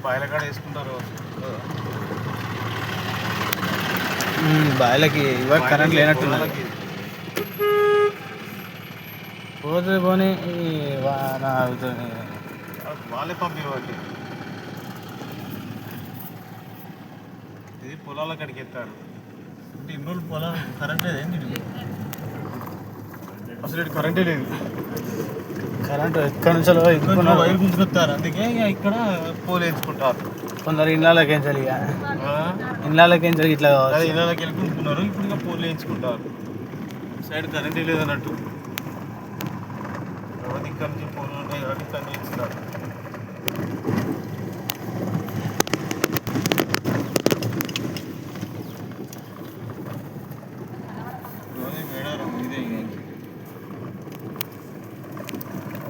బాయిల కాడ వేసుకుంటారు. బాయిలకి ఇవాళ కరెంట్ లేనట్టున్నది. పోతే పోనీ వాళ్ళే పంపేవాళ్ళు. ఇది పొలాల కాడికి ఎత్తారు అంటే ఇన్ని రోజులు పొలం కరెంట్ లేదండి. అసలు ఇటు కరెంటే లేదు. కరెంటు ఎక్కడి నుంచో వైర్ గుంజుకొస్తారు. అందుకే ఇక్కడ పోలు వేసుకుంటారు. కొందరు ఇళ్ళకేంచాలి, ఇళ్ళకేంచాలి ఇట్లా ఇళ్ళకి వెళ్ళుకుంటున్నారు. ఇప్పుడు ఇంకా పోలు వేయించుకుంటారు. సైడ్ కరెంటే లేదన్నట్టు. ఎవరి ఇక్కడ నుంచి పోలు ఉంటాయి కాబట్టి ఇక్కడ వేస్తున్నారు.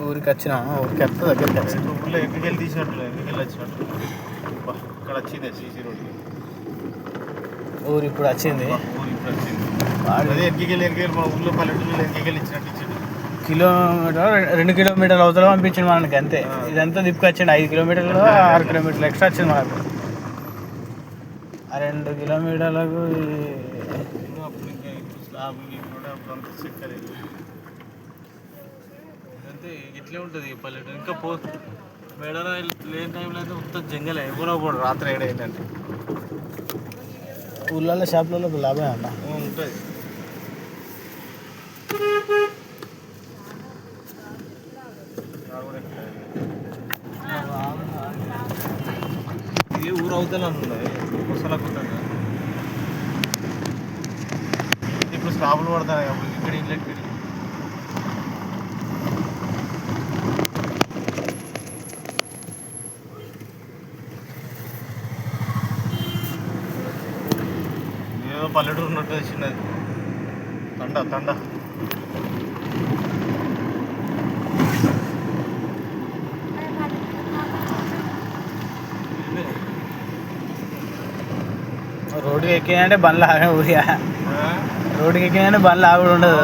ఊరికి వచ్చినా ఊరికి వస్తే దగ్గరికి వచ్చి ఊళ్ళో ఎక్కడికి తీసినట్టు ఎక్కడికి వచ్చినట్టు ఇక్కడ వచ్చింది సీసీ రోడ్. ఊరు ఇప్పుడు వచ్చింది. ఊరు ఇప్పుడు వచ్చింది. అదే ఎక్కడికి మా ఊళ్ళో పల్లెటూరులో ఎక్కడికి ఇచ్చినట్టు ఇచ్చాడు. కిలోమీటర్ 2 కిలోమీటర్లు అవతల పంపించింది మనకి అంతే. ఇదంతా దిప్పుకొచ్చింది 5 కిలోమీటర్లు 6 కిలోమీటర్లు ఎక్స్ట్రా వచ్చింది మనకు. ఆ 2 కిలోమీటర్లకు అప్పుడు ఇంకా ఇప్పుడు స్లాబ్ కూడా అప్పుడు అంత చెక్కలేదు. అంటే ఇట్లే ఉంటుంది పల్లెటూరు. ఇంకా మేడలో లేని టైంలో అయితే మొత్తం జంగలే. ఎవరో కూడా రాత్రి ఏడ ఏంటంటే ఊళ్ళల్లో షాపులలో లాభమే అన్న ఉంటుంది. ఇది ఊరు అవుతానే ఉన్నాయి ముసలకుంటాను. ఇప్పుడు స్లాబులు పడతాయి. అప్పుడు ఇక్కడ ఇళ్ళకి ఏదో పల్లెటూరు ఉన్నట్టు వచ్చినది. తండ రోడ్డుకి ఎక్కినాయంటే బండ్లు ఆగే ఊరిగా. రోడ్డుకి ఎక్కినాయంటే బండ్లు ఆగుడు ఉండదు.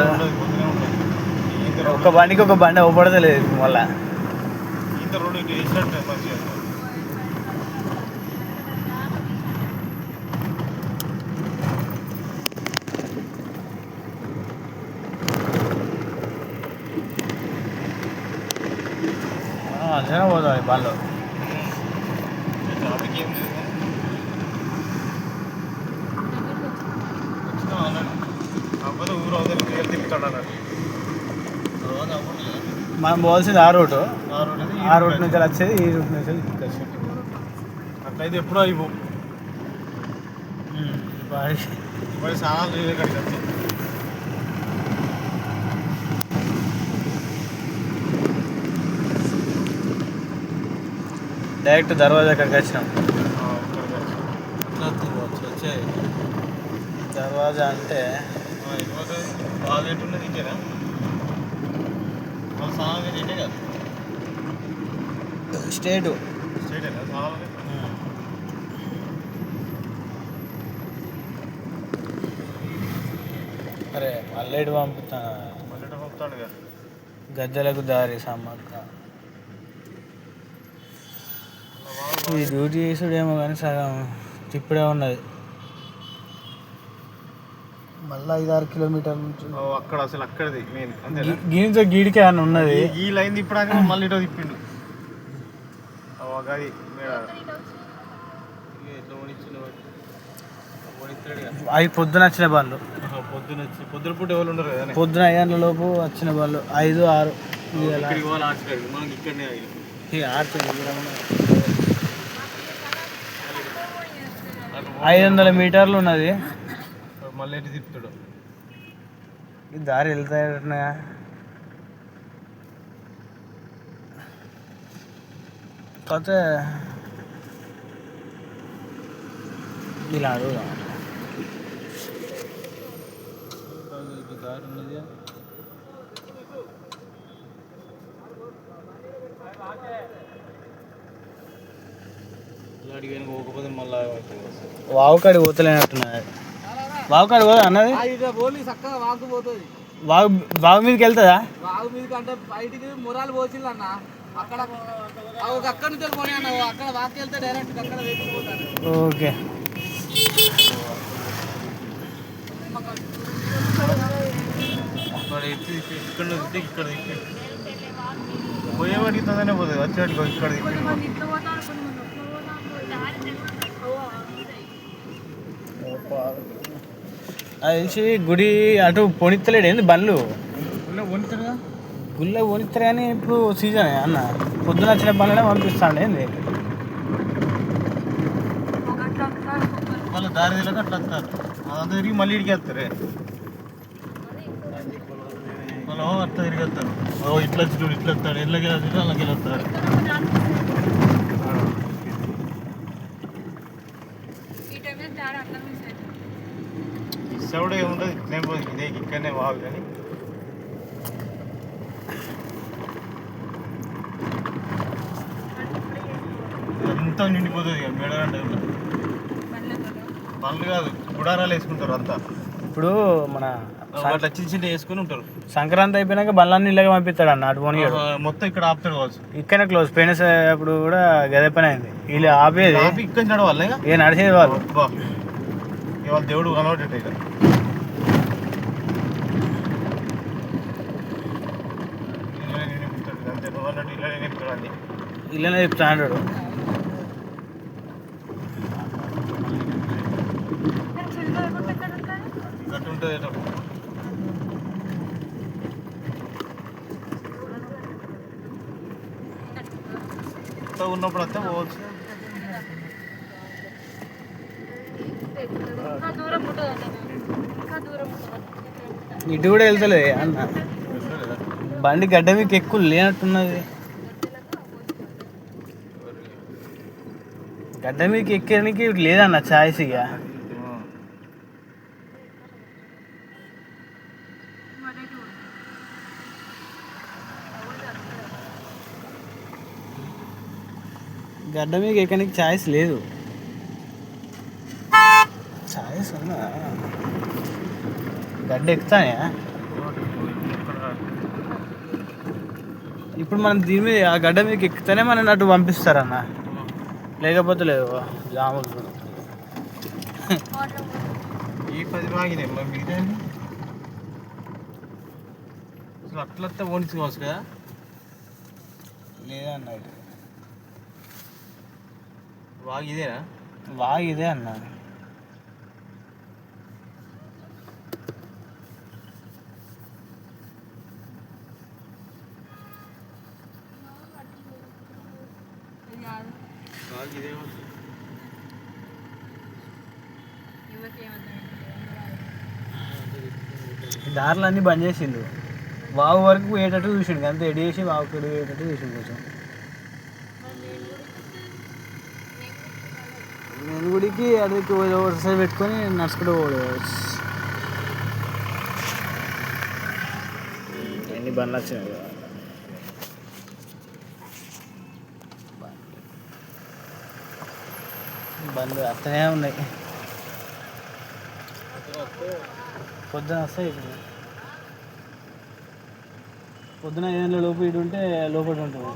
ఒక బండికి ఒక బండి అవ్వబడతలేదు మళ్ళా. ఇంత రోడ్డు వేసినట్టు మంచిగా అంచనా పోతుంది బండ్లు. ట్రాఫిక్ ఏం లేదు. కాకపోతే ఊరు అవతల పేరు తిప్పుతాడు అన్నట్టు. మనం పోవాల్సింది ఆ రూటు నుంచి వచ్చేది ఈ రూట్ నుంచి వచ్చేది. అట్లయితే ఎప్పుడో అయిపో మరి స్నానాలు చేయలే కాడికి వచ్చి డైరెక్ట్ దర్వాజా అక్కడికి వచ్చినాం. వచ్చాయి దర్వాజా అంటే బాగా ఎట్టున్నది ఇంకేనా వాళ్ళు స్నానాలు చేసే కదా. స్టేటు స్టేటేనా స్నానాలు. అరే మల్లెడు పంపుతాను. మళ్ళీ పంపుతాడు కదా. గజ్జలకు దారి సమ్మక్క. ఈ డ్యూటీ చేసుడేమో కానీ సగం తిప్పుడే ఉన్నది. మళ్ళీ 5-6 కిలోమీటర్ల నుంచి అక్కడ అసలు అక్కడది మెయిన్ అంతే. గీనితో గీడికే అని ఉన్నది. ఈ లైన్ తిప్పడానికి మళ్ళీ ఇటో తిప్పిండు. అది అవి పొద్దున వచ్చిన బండ్లు. పొద్దున పూట ఎవరు ఉండరు కదా. పొద్దున 5 గంటల లోపు వచ్చిన బండ్లు 5-6. మనకి ఇక్కడనే 500 మీటర్లు ఉన్నది. మళ్ళీ ఎటు తిప్పుతాడు. ఈ దారి వెళ్తాయా కాకపోతే ఇలా అడుగుదాం. దారి ఉన్నది. పోకపోతే మళ్ళీ వాగుకాడి పోతలేనట్టున్నది. వాగుకాడి పోదా అన్నది. వాగు మీదకి వెళ్తుందా? వాగు మీదకి అంటే బయటికి మురాలు పోసింది అన్న. అక్కడ నుంచి పోనీ అన్న అక్కడ వాకి వెళ్తే డైరెక్ట్ అక్కడ వెళ్ళిపోతాను. ఓకే ఇక్కడ ఇక్కడ పోయేవాడికి తొందరనే పోతుంది, వచ్చేవాడికి ఇక్కడ అది తెలిసి గుడి అటు పొనిత్తలేడు ఏంది బండ్లు వండుతారుగా గుళ్ళో పొనిస్తారు కానీ ఇప్పుడు సీజన్ అన్న పొద్దున వచ్చిన బండ్లనే పంపిస్తాండి ఏంది వాళ్ళ దారి తెలియక అట్లా వస్తారు, అదంతా తిరిగి మళ్ళీ ఇడికి వస్తారు. వాళ్ళు అట్లా తిరిగి వస్తారు, ఇట్లా వచ్చి చూడు ఇట్లా వస్తాడు, ఎట్లకి వెళ్ళి అలాగే వెళ్ళొస్తారు. ఇష్టపడే ఉండదు, ఇట్లే పోదు, ఇదే ఇక్కడనే బాగు. కానీ అంతా నిండిపోతుంది ఇక మేడారం టైంలో. పనులు కాదు, గుడారాలు వేసుకుంటారు అంతా. ఇప్పుడు మన అట్లా చిన్న చిన్న వేసుకుని ఉంటారు. సంక్రాంతి అయిపోయినాక బండ్లన్నీ ఇళ్ళగా పంపిస్తాడు అన్న అటు పోనీయాడు. మొత్తం ఇక్కడ ఆపుతాడు కావచ్చు. ఇక్కడనే క్లోజ్ పోయిన అప్పుడు కూడా గదే పని అయింది. వీళ్ళు ఆపేది ఇక్కడ నడవాలి ఇక నడిచేది వాళ్ళు. ఇవాళ దేవుడు కనబడేట ఇక అంతే, నువ్వు అన్నట్టు ఇళ్ళనే నింపుతాడు. ఇళ్ళనే చెప్తా అంటాడు. గట్టు ఉంటుంది ఉన్నప్పుడు అంతా పోవచ్చు. ఇటు కూడా వెళ్తలే అన్న, బండి గడ్డ మీకు ఎక్కువ లేనట్టున్నది. గడ్డ మీకు ఎక్కడానికి లేదన్న ఛాయిస్. ఇక గడ్డ మీకు ఎక్కడానికి ఛాయిస్ లేదు. ఛాయిస్ ఉన్నా గడ్డ ఎక్కుతానే. ఇప్పుడు మనం దీని మీద ఆ గడ్డ మీకు ఎక్కితేనే మనం అటు పంపిస్తారన్న, లేకపోతే లేదు జాము. ఈ 10 బాగినాయి మిగతా అసలు అట్లా ఓడించుకోవచ్చు కదా. లేదన్న బాగా ఇదేనా బాగా ఇదే అన్న. దారులు అన్నీ బంద్ చేసిండు. వాగు వరకు పోయేటట్టు చూసిండు, అంత ఎడి చేసి వాగుకి పోయేటట్టు చూసిండు. కొంచెం నేను గుడికి అడిగి ఒకసారి పెట్టుకొని నడుచుకుంటూ పోవచ్చు. ఎన్ని బండ్లు వచ్చినాయి కదా. బండ్లు అత్తనే ఉన్నాయి. పొద్దున వస్తాయి, పొద్దున 7 లోపు ఇటు ఉంటే లోపల ఉంటుంది.